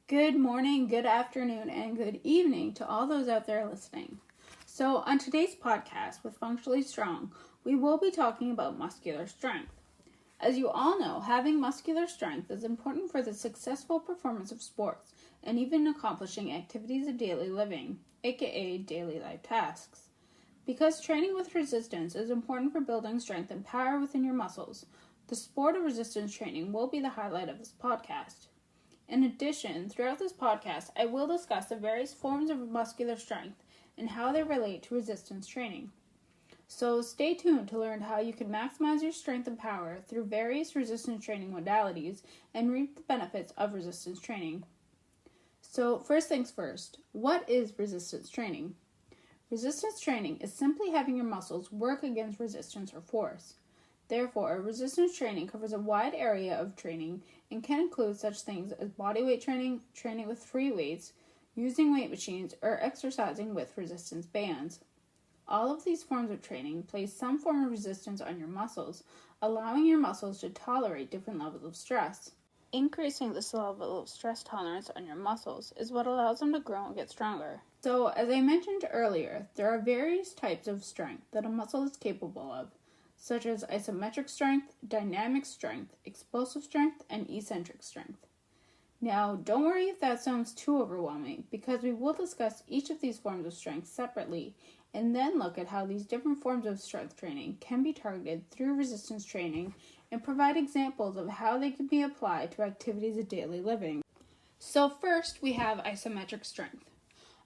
Good morning, good afternoon, and good evening to all those out there listening. So, on today's podcast with Functionally Strong, we will be talking about muscular strength. As you all know, having muscular strength is important for the successful performance of sports and even accomplishing activities of daily living, aka daily life tasks. Because training with resistance is important for building strength and power within your muscles, the sport of resistance training will be the highlight of this podcast. In addition, throughout this podcast, I will discuss the various forms of muscular strength and how they relate to resistance training. So stay tuned to learn how you can maximize your strength and power through various resistance training modalities and reap the benefits of resistance training. So first things first, what is resistance training? Resistance training is simply having your muscles work against resistance or force. Therefore, resistance training covers a wide area of training and can include such things as bodyweight training, training with free weights, using weight machines, or exercising with resistance bands. All of these forms of training place some form of resistance on your muscles, allowing your muscles to tolerate different levels of stress. Increasing this level of stress tolerance on your muscles is what allows them to grow and get stronger. So, as I mentioned earlier, there are various types of strength that a muscle is capable of, such as isometric strength, dynamic strength, explosive strength, and eccentric strength. Now, don't worry if that sounds too overwhelming, because we will discuss each of these forms of strength separately, and then look at how these different forms of strength training can be targeted through resistance training and provide examples of how they can be applied to activities of daily living. So first, we have isometric strength.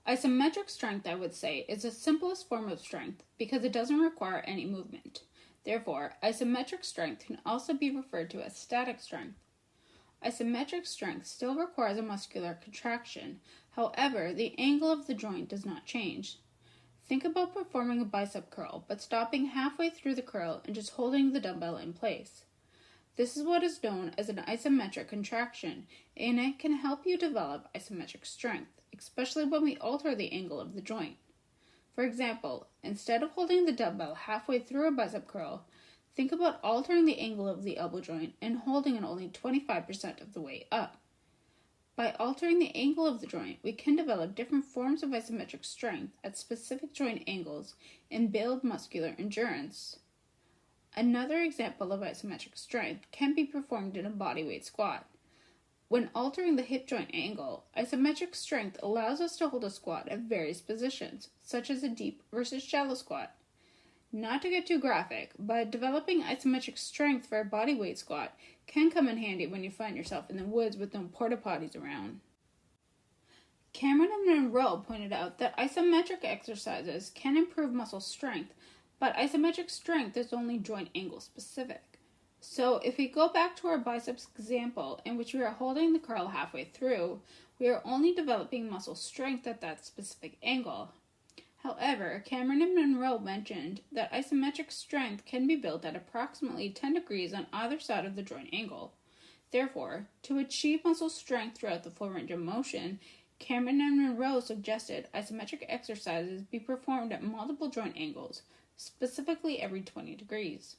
Isometric strength, I would say, is the simplest form of strength because it doesn't require any movement. Therefore, isometric strength can also be referred to as static strength. Isometric strength still requires a muscular contraction. However, the angle of the joint does not change. Think about performing a bicep curl, but stopping halfway through the curl and just holding the dumbbell in place. This is what is known as an isometric contraction, and it can help you develop isometric strength, especially when we alter the angle of the joint. For example, instead of holding the dumbbell halfway through a bicep curl, think about altering the angle of the elbow joint and holding it only 25% of the way up. By altering the angle of the joint, we can develop different forms of isometric strength at specific joint angles and build muscular endurance. Another example of isometric strength can be performed in a bodyweight squat. When altering the hip joint angle, isometric strength allows us to hold a squat at various positions, such as a deep versus shallow squat. Not to get too graphic, but developing isometric strength for a bodyweight squat can come in handy when you find yourself in the woods with no porta potties around. Cameron and Monroe pointed out that isometric exercises can improve muscle strength, but isometric strength is only joint angle specific. So if we go back to our biceps example in which we are holding the curl halfway through, we are only developing muscle strength at that specific angle. However, Cameron and Monroe mentioned that isometric strength can be built at approximately 10 degrees on either side of the joint angle. Therefore, to achieve muscle strength throughout the full range of motion, Cameron and Monroe suggested isometric exercises be performed at multiple joint angles, specifically every 20 degrees.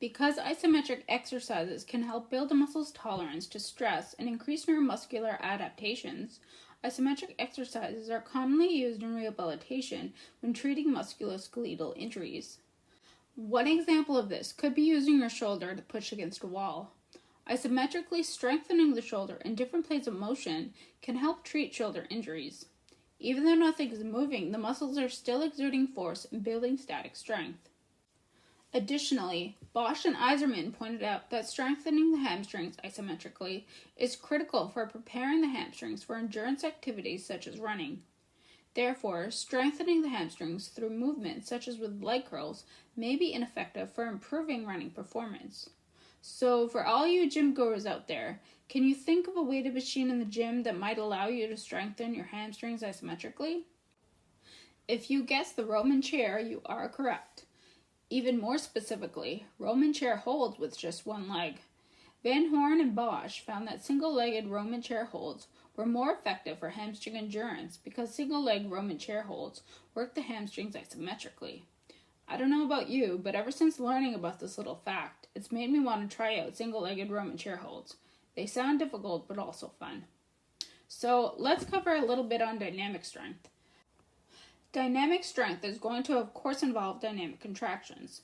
Because isometric exercises can help build a muscle's tolerance to stress and increase neuromuscular adaptations, isometric exercises are commonly used in rehabilitation when treating musculoskeletal injuries. One example of this could be using your shoulder to push against a wall. Isometrically strengthening the shoulder in different planes of motion can help treat shoulder injuries. Even though nothing is moving, the muscles are still exerting force and building static strength. Additionally, Bosch and Ijzerman pointed out that strengthening the hamstrings isometrically is critical for preparing the hamstrings for endurance activities such as running. Therefore, strengthening the hamstrings through movements such as with leg curls may be ineffective for improving running performance. So, for all you gym goers out there, can you think of a weighted machine in the gym that might allow you to strengthen your hamstrings isometrically? If you guessed the Roman chair, you are correct. Even more specifically, Roman chair holds with just one leg. Van Horn and Bosch found that single-legged Roman chair holds were more effective for hamstring endurance because single-leg Roman chair holds work the hamstrings isometrically. I don't know about you, but ever since learning about this little fact, it's made me want to try out single-legged Roman chair holds. They sound difficult, but also fun. So let's cover a little bit on dynamic strength. Dynamic strength is going to, of course, involve dynamic contractions.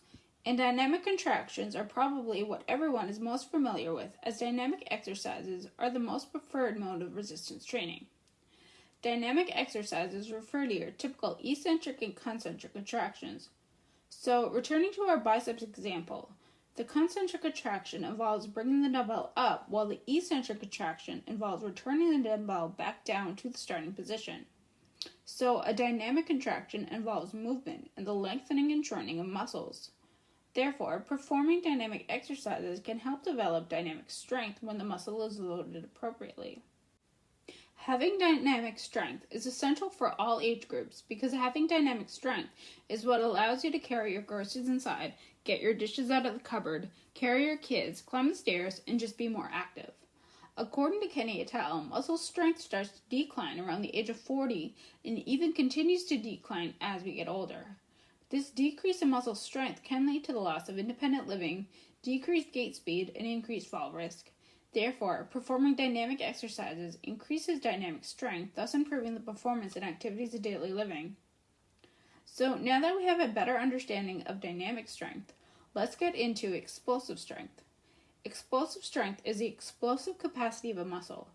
And dynamic contractions are probably what everyone is most familiar with, as dynamic exercises are the most preferred mode of resistance training. Dynamic exercises refer to your typical eccentric and concentric contractions. So, returning to our biceps example, the concentric contraction involves bringing the dumbbell up, while the eccentric contraction involves returning the dumbbell back down to the starting position. So, a dynamic contraction involves movement and the lengthening and shortening of muscles. Therefore, performing dynamic exercises can help develop dynamic strength when the muscle is loaded appropriately. Having dynamic strength is essential for all age groups because having dynamic strength is what allows you to carry your groceries inside, get your dishes out of the cupboard, carry your kids, climb the stairs, and just be more active. According to Kenney et al., muscle strength starts to decline around the age of 40 and even continues to decline as we get older. This decrease in muscle strength can lead to the loss of independent living, decreased gait speed, and increased fall risk. Therefore, performing dynamic exercises increases dynamic strength, thus improving the performance and activities of daily living. So now that we have a better understanding of dynamic strength, let's get into explosive strength. Explosive strength is the explosive capacity of a muscle.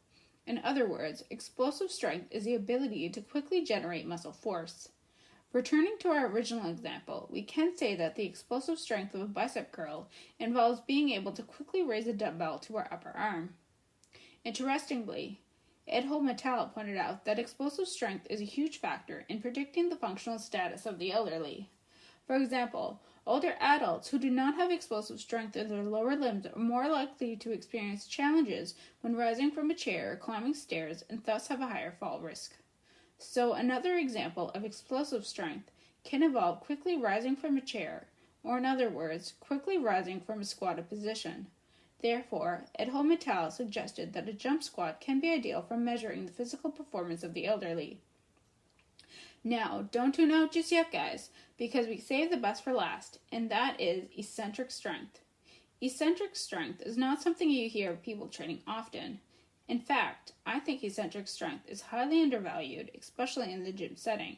In other words, explosive strength is the ability to quickly generate muscle force. Returning to our original example, we can say that the explosive strength of a bicep curl involves being able to quickly raise a dumbbell to our upper arm. Interestingly, Ijzerman et al. Pointed out that explosive strength is a huge factor in predicting the functional status of the elderly. For example, older adults who do not have explosive strength in their lower limbs are more likely to experience challenges when rising from a chair or climbing stairs and thus have a higher fall risk. So another example of explosive strength can involve quickly rising from a chair, or in other words, quickly rising from a squatted position. Therefore, Ijzerman et al. Suggested that a jump squat can be ideal for measuring the physical performance of the elderly. Now, don't tune out just yet, guys, because we saved the best for last, and that is eccentric strength. Eccentric strength is not something you hear of people training often. In fact, I think eccentric strength is highly undervalued, especially in the gym setting.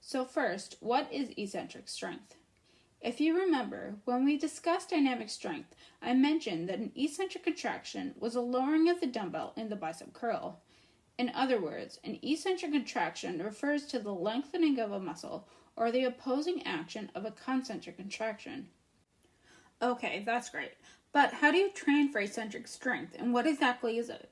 So first, what is eccentric strength? If you remember, when we discussed dynamic strength, I mentioned that an eccentric contraction was a lowering of the dumbbell in the bicep curl. In other words, an eccentric contraction refers to the lengthening of a muscle or the opposing action of a concentric contraction. Okay, that's great. But how do you train for eccentric strength, and what exactly is it?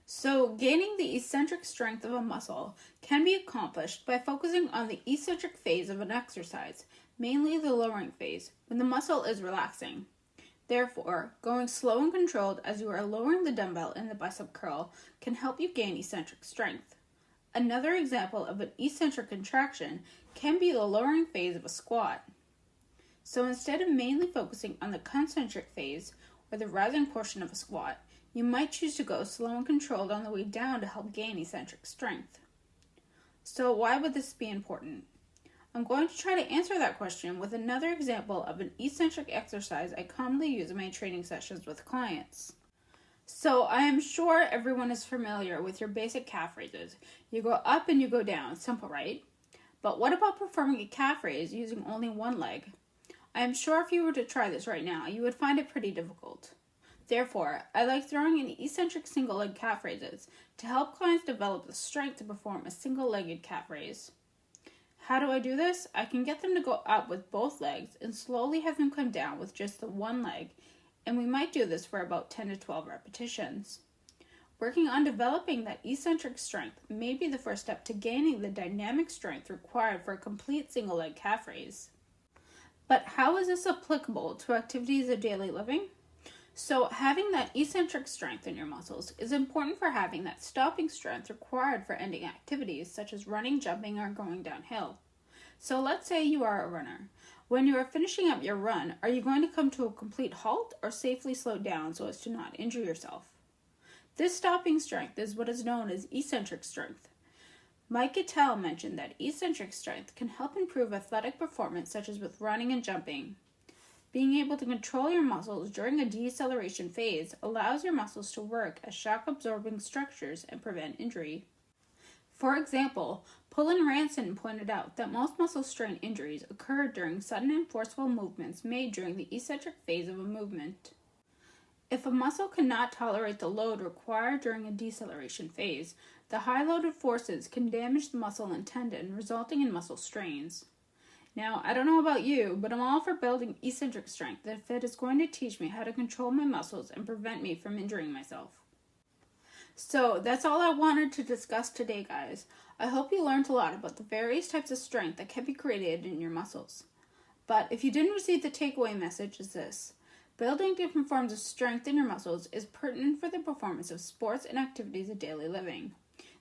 So, gaining the eccentric strength of a muscle can be accomplished by focusing on the eccentric phase of an exercise, mainly the lowering phase, when the muscle is relaxing. Therefore, going slow and controlled as you are lowering the dumbbell in the bicep curl can help you gain eccentric strength. Another example of an eccentric contraction can be the lowering phase of a squat. So instead of mainly focusing on the concentric phase, or the rising portion of a squat, you might choose to go slow and controlled on the way down to help gain eccentric strength. So why would this be important? I'm going to try to answer that question with another example of an eccentric exercise I commonly use in my training sessions with clients. So I am sure everyone is familiar with your basic calf raises. You go up and you go down, simple, right? But what about performing a calf raise using only one leg? I am sure if you were to try this right now, you would find it pretty difficult. Therefore, I like throwing in eccentric single-leg calf raises to help clients develop the strength to perform a single-legged calf raise. How do I do this? I can get them to go up with both legs and slowly have them come down with just the one leg, and we might do this for about 10 to 12 repetitions. Working on developing that eccentric strength may be the first step to gaining the dynamic strength required for a complete single-leg calf raise. But how is this applicable to activities of daily living? So having that eccentric strength in your muscles is important for having that stopping strength required for ending activities such as running, jumping, or going downhill. So let's say you are a runner. When you are finishing up your run, are you going to come to a complete halt or safely slow down so as to not injure yourself? This stopping strength is what is known as eccentric strength. Mike et al. Mentioned that eccentric strength can help improve athletic performance such as with running and jumping. Being able to control your muscles during a deceleration phase allows your muscles to work as shock-absorbing structures and prevent injury. For example, Pullen Ranson pointed out that most muscle strain injuries occur during sudden and forceful movements made during the eccentric phase of a movement. If a muscle cannot tolerate the load required during a deceleration phase, the high-loaded forces can damage the muscle and tendon, resulting in muscle strains. Now, I don't know about you, but I'm all for building eccentric strength if it is going to teach me how to control my muscles and prevent me from injuring myself. So, that's all I wanted to discuss today, guys. I hope you learned a lot about the various types of strength that can be created in your muscles. But if you didn't receive the takeaway message, is this: building different forms of strength in your muscles is pertinent for the performance of sports and activities of daily living.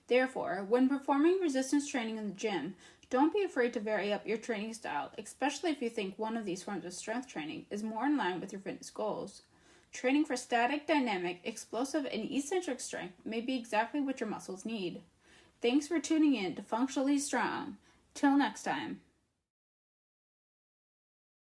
Therefore, when performing resistance training in the gym, don't be afraid to vary up your training style, especially if you think one of these forms of strength training is more in line with your fitness goals. Training for static, dynamic, explosive, and eccentric strength may be exactly what your muscles need. Thanks for tuning in to Functionally Strong. Till next time.